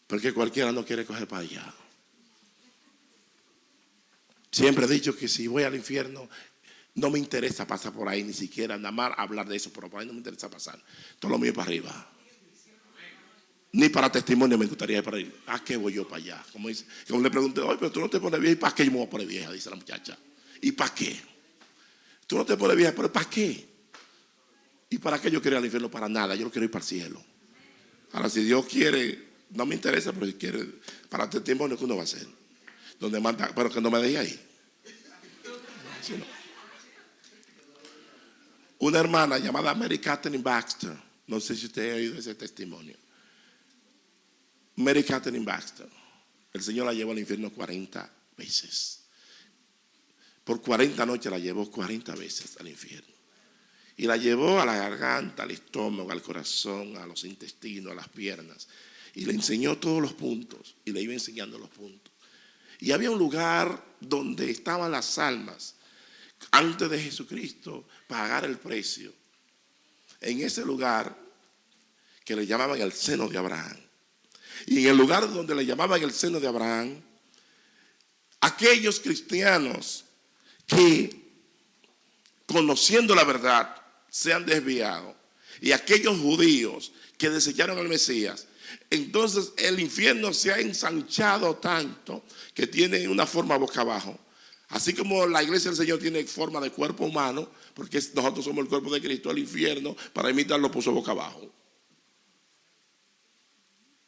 Porque cualquiera no quiere coger para allá. Siempre he dicho que si voy al infierno, no me interesa pasar por ahí, ni siquiera nada más hablar de eso, pero por ahí no me interesa pasar. Todo lo mío es para arriba. Ni para testimonio me gustaría ir para ahí. ¿A qué voy yo para allá? Como le pregunté, oye, pero tú no te pones vieja. ¿Y para qué yo me voy a poner vieja? Dice la muchacha. ¿Y para qué? Tú no te pones vieja, pero ¿para qué? ¿Y para qué yo quiero ir al infierno? Para nada, yo no quiero ir para el cielo. Ahora, si Dios quiere, no me interesa, pero si quiere, para testimonio, ¿qué uno va a hacer? Donde manda, pero que no me deje ahí. ¿Sí, no? Una hermana llamada Mary Catherine Baxter, no sé si usted ha oído ese testimonio. Mary Catherine Baxter, el Señor la llevó al infierno 40 veces. Por 40 noches la llevó 40 veces al infierno. Y la llevó a la garganta, al estómago, al corazón, a los intestinos, a las piernas. Y le enseñó todos los puntos. Y le iba enseñando los puntos. Y había un lugar donde estaban las almas antes de Jesucristo pagar el precio. En ese lugar que le llamaban el seno de Abraham. Y en el lugar donde le llamaban el seno de Abraham, aquellos cristianos que conociendo la verdad se han desviado, y aquellos judíos que desecharon al Mesías, entonces el infierno se ha ensanchado tanto que tiene una forma boca abajo. Así como la iglesia del Señor tiene forma de cuerpo humano, porque nosotros somos el cuerpo de Cristo, el infierno, para imitarlo, puso boca abajo.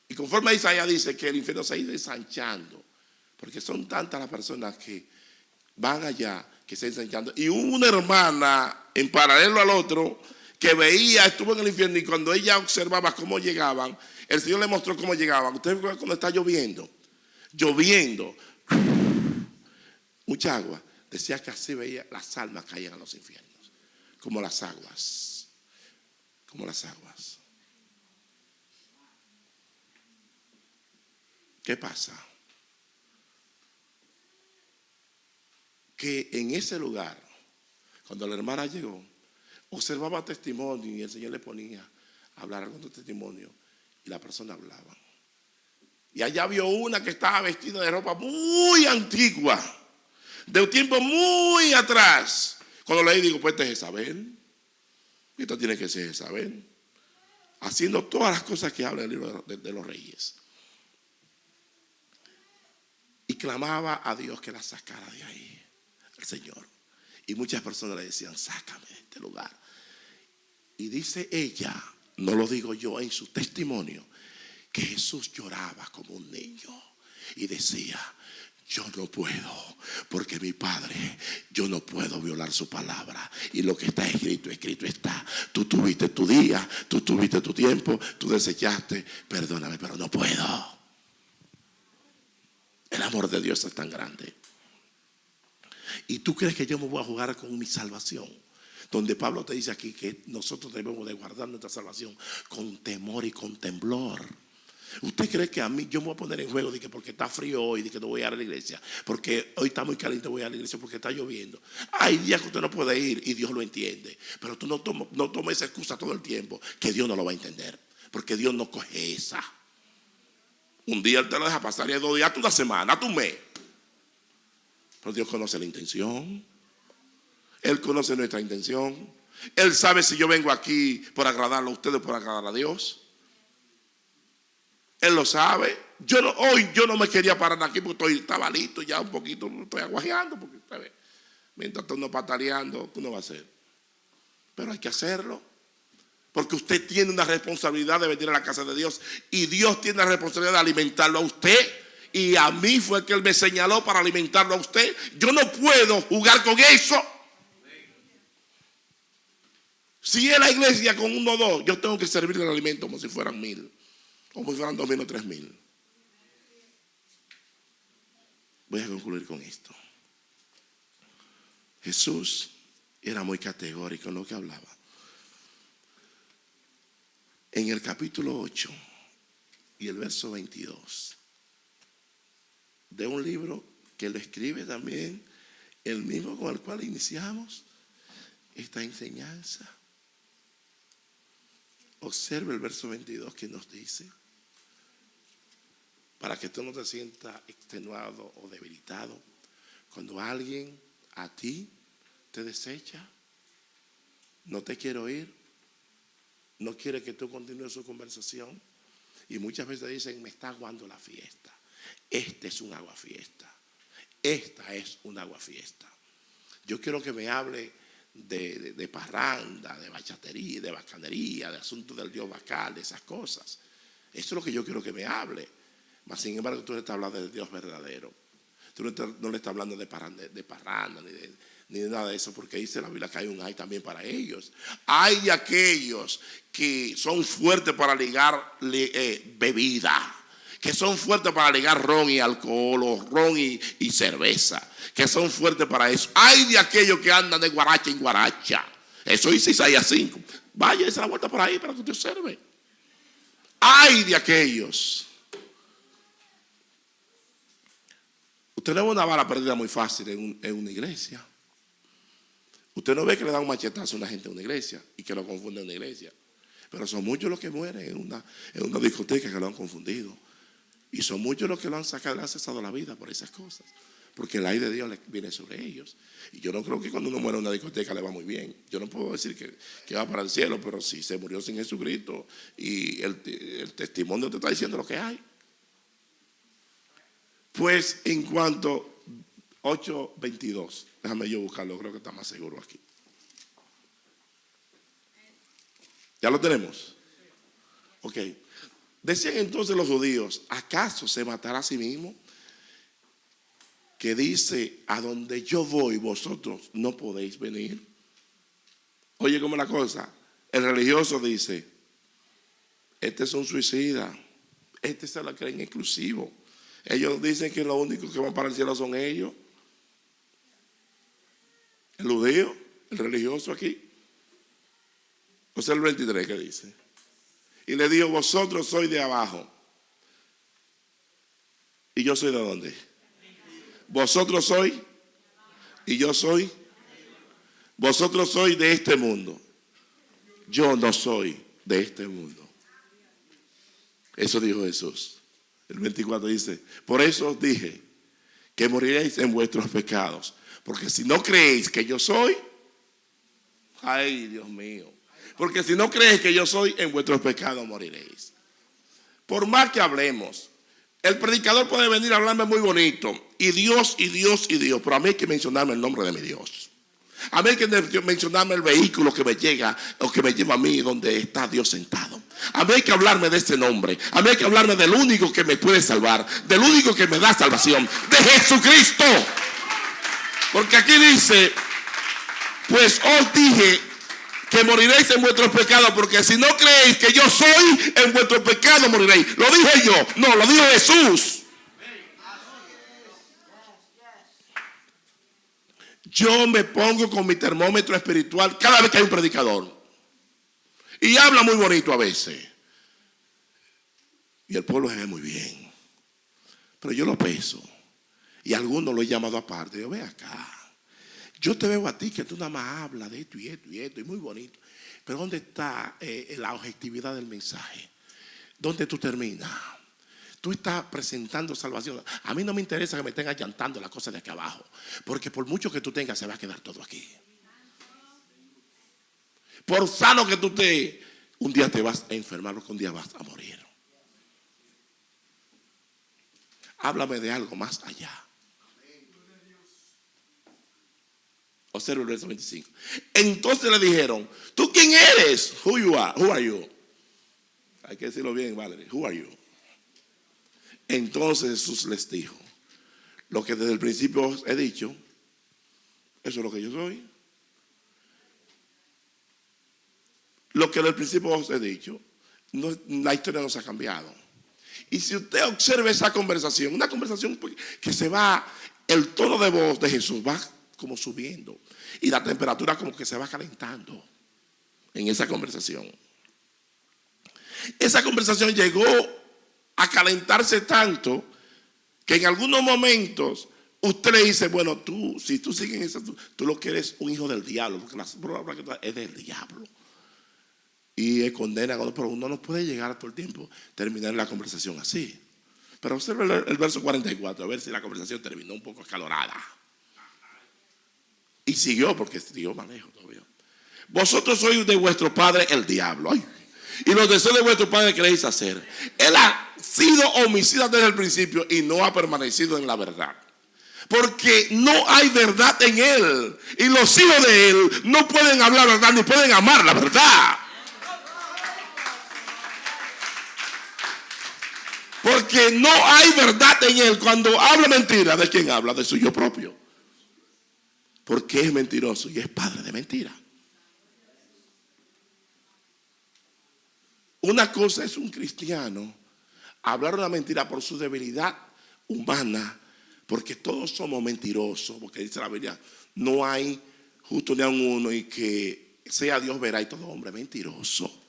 Y conforme a Isaías dice que el infierno se ha ido ensanchando, porque son tantas las personas que van allá que se están ensanchando. Y hubo una hermana en paralelo al otro que estuvo en el infierno, y cuando ella observaba cómo llegaban, el Señor le mostró cómo llegaban. Ustedes ven cuando está lloviendo, mucha agua, decía que así veía las almas caían a los infiernos, como las aguas. ¿Qué pasa? Que en ese lugar, cuando la hermana llegó, observaba testimonio y el Señor le ponía a hablar algunos testimonios y la persona hablaba. Y allá vio una que estaba vestida de ropa muy antigua, de un tiempo muy atrás. Cuando leí digo, pues este es Jezabel. Esto tiene que ser Jezabel. Haciendo todas las cosas que habla el libro de los Reyes. Y clamaba a Dios que la sacara de ahí, el Señor. Y muchas personas le decían, sácame de este lugar. Y dice ella, no lo digo yo, en su testimonio, que Jesús lloraba como un niño y decía, yo no puedo, porque mi Padre, yo no puedo violar su palabra. Y lo que está escrito, escrito está. Tú tuviste tu día, tú tuviste tu tiempo, tú desechaste, perdóname, pero no puedo. El amor de Dios es tan grande. ¿Y tú crees que yo me voy a jugar con mi salvación? Donde Pablo te dice aquí que nosotros debemos de guardar nuestra salvación con temor y con temblor. ¿Usted cree que a mí yo me voy a poner en juego de que porque está frío hoy, de que no voy a ir a la iglesia, porque hoy está muy caliente voy a la iglesia, porque está lloviendo? Hay días que usted no puede ir y Dios lo entiende, pero tú no tomes esa excusa todo el tiempo, que Dios no lo va a entender, porque Dios no coge esa. Un día Él te lo deja pasar y 2 días, una semana, un mes. Pero Dios conoce la intención. Él conoce nuestra intención. Él sabe si yo vengo aquí por agradarlo a ustedes o por agradar a Dios. Él lo sabe. Hoy yo no me quería parar aquí porque estaba listo ya un poquito, estoy aguajeando porque ¿sabes? Mientras uno pataleando, uno va a hacer. Pero hay que hacerlo. Porque usted tiene una responsabilidad de venir a la casa de Dios. Y Dios tiene la responsabilidad de alimentarlo a usted. Y a mí fue el que Él me señaló para alimentarlo a usted. Yo no puedo jugar con eso. Si es la iglesia con 1 o 2, yo tengo que servirle el alimento como si fueran 1000. Como si fueran 2000 o 3000. Voy a concluir con esto. Jesús era muy categórico en lo que hablaba. En el capítulo 8 y el verso 22 de un libro que lo escribe también el mismo con el cual iniciamos esta enseñanza. Observe el verso 22 que nos dice, para que tú no te sientas extenuado o debilitado, cuando alguien a ti te desecha, no te quiere oír, no quiere que tú continúes su conversación, y muchas veces dicen, me está aguando la fiesta. Este es un aguafiesta. Esta es un aguafiesta. Yo quiero que me hable de parranda, de bachatería, de bacanería, de asuntos del Dios Bacal, de esas cosas. Eso es lo que yo quiero que me hable. Mas sin embargo tú le estás hablando del Dios verdadero. Tú no le estás hablando de parranda ni de nada de eso, porque dice la Biblia que hay un ay también para ellos. Hay de aquellos que son fuertes para ligar bebida, que son fuertes para ligar ron y alcohol, o ron y cerveza, que son fuertes para eso. Hay de aquellos que andan de guaracha en guaracha. Eso dice Isaías 5. Vaya, esa la vuelta por ahí para que usted observe. Hay de aquellos. Usted no ve una bala perdida muy fácil en una iglesia. Usted no ve que le dan un machetazo a una gente en una iglesia y que lo confunde en una iglesia. Pero son muchos los que mueren en una discoteca que lo han confundido. Y son muchos los que lo han sacado, le han cesado la vida por esas cosas. Porque el aire de Dios viene sobre ellos. Y yo no creo que cuando uno muere en una discoteca le va muy bien. Yo no puedo decir que va para el cielo, pero si se murió sin Jesucristo y el testimonio te está diciendo lo que hay. Pues en cuanto 8:22, déjame yo buscarlo, creo que está más seguro aquí. ¿Ya lo tenemos? Ok. Decían entonces los judíos, ¿acaso se matará a sí mismo? Que dice, a donde yo voy vosotros no podéis venir. Oye, ¿cómo es la cosa? El religioso dice, este es un suicida, este se la creen exclusivo. Ellos dicen que los únicos que van para el cielo son ellos. El judío, el religioso aquí. O sea, el 23 que dice. Y le dijo, vosotros sois de abajo. ¿Y yo soy de dónde? Vosotros sois y yo soy. Vosotros sois de este mundo. yo no soy de este mundo. Eso dijo Jesús. El 24 dice, por eso os dije que moriréis en vuestros pecados. Porque si no creéis que yo soy, ay Dios mío, porque si no creéis que yo soy, en vuestros pecados moriréis. Por más que hablemos, el predicador puede venir a hablarme muy bonito, y Dios, y Dios, y Dios, pero a mí hay que mencionarme el nombre de mi Dios. A mí hay que mencionarme el vehículo que me llega o que me lleva a mí donde está Dios sentado. A mí hay que hablarme de ese nombre. A mí hay que hablarme del único que me puede salvar, del único que me da salvación, de Jesucristo. Porque aquí dice, pues os dije que moriréis en vuestros pecados, porque si no creéis que yo soy, en vuestros pecados moriréis. Lo dije yo, no, lo dijo Jesús. Yo me pongo con mi termómetro espiritual cada vez que hay un predicador. Y habla muy bonito a veces. Y el pueblo se ve muy bien. Pero yo lo peso. Y a algunos lo he llamado aparte. Yo, ve acá. Yo te veo a ti que tú nada más hablas de esto y esto y esto. Y muy bonito. Pero ¿dónde está la objetividad del mensaje? ¿Dónde tú terminas? Tú estás presentando salvación. A mí no me interesa que me estén allantando las cosas de aquí abajo. Porque por mucho que tú tengas, se va a quedar todo aquí. Por sano que tú estés, un día te vas a enfermar, porque un día vas a morir. Háblame de algo más allá. Observa el verso 25. Entonces le dijeron, ¿tú quién eres? Who you are? Who are you? Hay que decirlo bien, Valerie. Who are you? Entonces Jesús les dijo, lo que desde el principio os he dicho, eso es lo que yo soy. Lo que desde el principio os he dicho, la historia no se ha cambiado. Y si usted observa esa conversación, una conversación que se va, el tono de voz de Jesús va como subiendo y la temperatura como que se va calentando en esa conversación. Esa conversación llegó a calentarse tanto que en algunos momentos usted le dice, bueno, tú, si tú sigues eso, tú lo que eres un hijo del diablo, porque la palabra que es del diablo. Y condena, pero uno no puede llegar todo el tiempo, terminar la conversación así. Pero observe el verso 44, a ver si la conversación terminó un poco acalorada. Y siguió, porque siguió manejo todavía. Vosotros sois de vuestro padre el diablo. Ay. Y los deseos de vuestro padre queréis hacer. Él ha sido homicida desde el principio y no ha permanecido en la verdad. Porque no hay verdad en él. Y los hijos de él no pueden hablar verdad ni pueden amar la verdad. Porque no hay verdad en él. Cuando habla mentira, ¿de quién habla? De suyo propio. Porque es mentiroso y es padre de mentira. Una cosa es un cristiano hablar una mentira por su debilidad humana, porque todos somos mentirosos, porque dice la Biblia, no hay justo ni a uno, y que sea Dios verá y todo hombre mentiroso.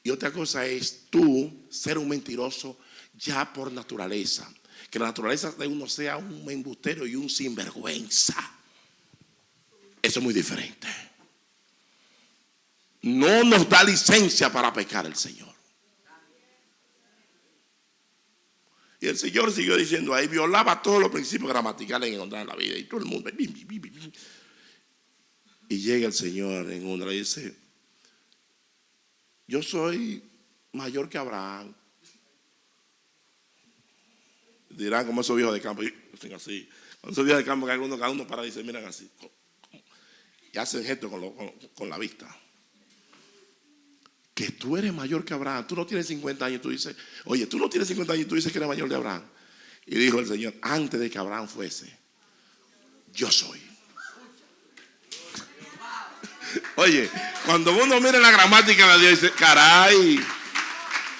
Y otra cosa es tú ser un mentiroso ya por naturaleza, que la naturaleza de uno sea un embustero y un sinvergüenza. Eso es muy diferente. No nos da licencia para pecar el Señor. Y el Señor siguió diciendo ahí, violaba todos los principios gramaticales que encontraba en la vida. Y todo el mundo. Y llega el Señor en una y dice, yo soy mayor que Abraham. Dirán como esos viejos de campo. Así. Esos viejos de campo que cada uno para y dice, miran así. Y hacen gesto con la vista. Que tú eres mayor que Abraham. Tú no tienes 50 años y tú dices, oye, tú no tienes 50 años y tú dices que eres mayor de Abraham. Y dijo el Señor, antes de que Abraham fuese, yo soy. Oye, cuando uno mira la gramática de Dios, dice, caray,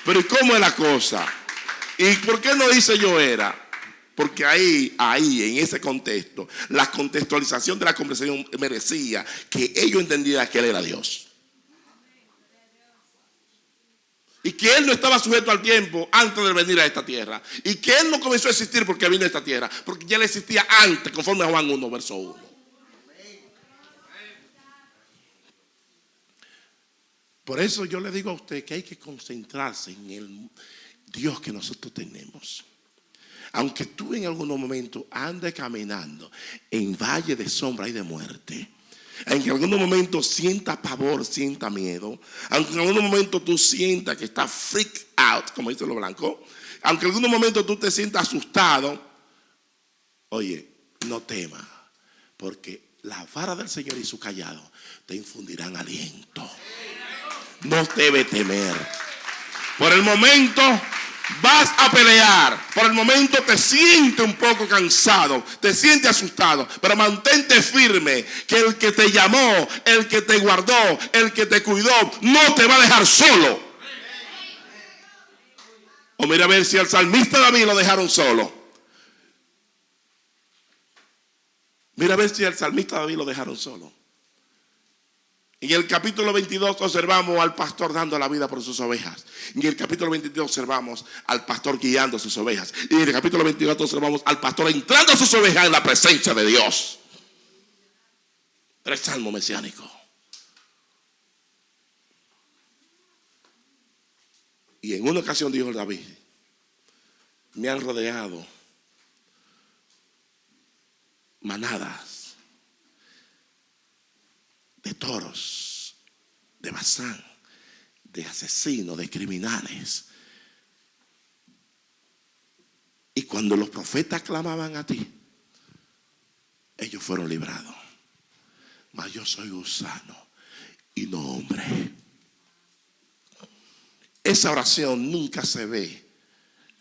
pero ¿y cómo es la cosa? ¿Y por qué no dice yo era? Porque ahí, en ese contexto, la contextualización de la conversación merecía que ellos entendieran que Él era Dios. Y que Él no estaba sujeto al tiempo antes de venir a esta tierra. Y que Él no comenzó a existir porque vino a esta tierra, porque ya Él existía antes, conforme a Juan 1, verso 1. Por eso yo le digo a usted que hay que concentrarse en el Dios que nosotros tenemos. Aunque tú en algunos momentos andes caminando en valle de sombra y de muerte, aunque en algunos momentos sientas pavor, sientas miedo, aunque en algunos momentos tú sientas que estás freak out, como dicen los blancos, aunque en algunos momentos tú te sientas asustado, oye, no temas, porque la vara del Señor y su callado te infundirán aliento. No debes temer. Por el momento vas a pelear. Por el momento te sientes un poco cansado, te sientes asustado, pero mantente firme, que el que te llamó, el que te guardó, el que te cuidó, no te va a dejar solo. O mira a ver si al salmista David lo dejaron solo. Mira a ver si al salmista David lo dejaron solo. En el capítulo 22 observamos al pastor dando la vida por sus ovejas. En el capítulo 22 observamos al pastor guiando sus ovejas. Y en el capítulo 24 observamos al pastor entrando a sus ovejas en la presencia de Dios. El salmo mesiánico. Y en una ocasión dijo David: me han rodeado manadas de toros, de Basán, de asesinos, de criminales. Y cuando los profetas clamaban a ti, ellos fueron librados. Mas yo soy gusano y no hombre. Esa oración nunca se ve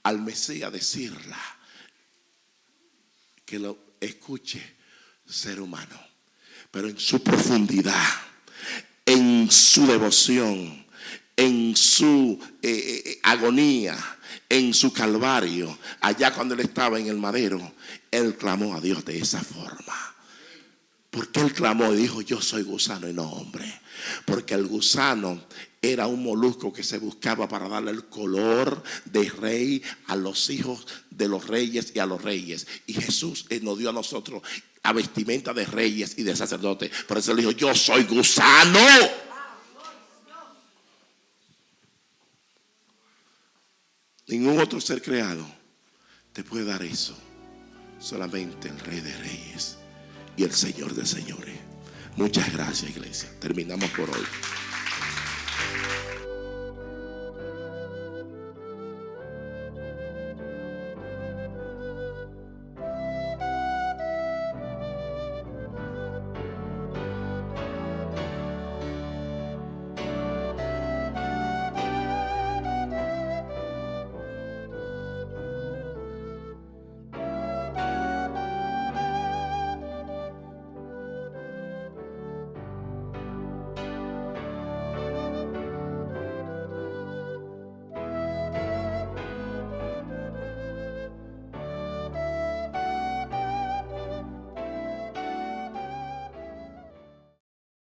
al Mesías decirla, que lo escuche ser humano. Pero en su profundidad, en su devoción, en su agonía, en su calvario, allá cuando él estaba en el madero, él clamó a Dios de esa forma. Porque él clamó y dijo: yo soy gusano y no hombre. Porque el gusano era un molusco que se buscaba para darle el color de rey a los hijos de los reyes y a los reyes. Y Jesús nos dio a nosotros a vestimenta de reyes y de sacerdotes. Por eso él dijo: yo soy gusano. Ningún otro ser creado te puede dar eso. Solamente el Rey de Reyes y el Señor de Señores. Muchas gracias, iglesia. Terminamos por hoy.